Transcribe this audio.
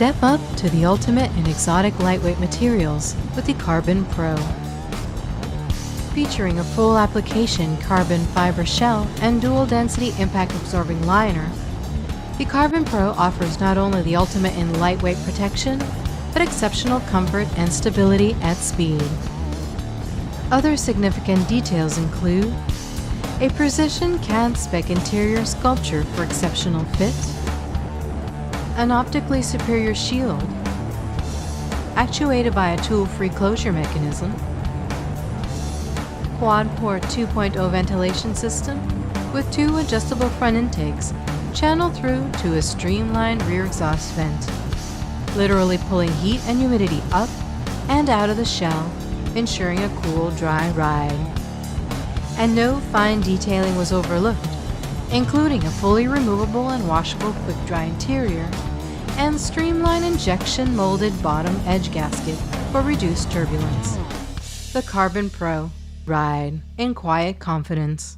Step up to the ultimate in exotic lightweight materials with the Carbon Pro. Featuring a full application carbon fiber shell and dual density impact absorbing liner, the Carbon Pro offers not only the ultimate in lightweight protection, but exceptional comfort and stability at speed. Other significant details include a precision CAD spec interior sculpture for exceptional fit, an optically superior shield, actuated by a tool-free closure mechanism, Quadport 2.0 ventilation system with 2 adjustable front intakes channeled through to a streamlined rear exhaust vent, literally pulling heat and humidity up and out of the shell, ensuring a cool, dry ride. And no fine detailing was overlooked, including a fully removable and washable quick-dry interior and Streamline injection molded bottom edge gasket for reduced turbulence. The Carbon Pro. Ride in quiet confidence.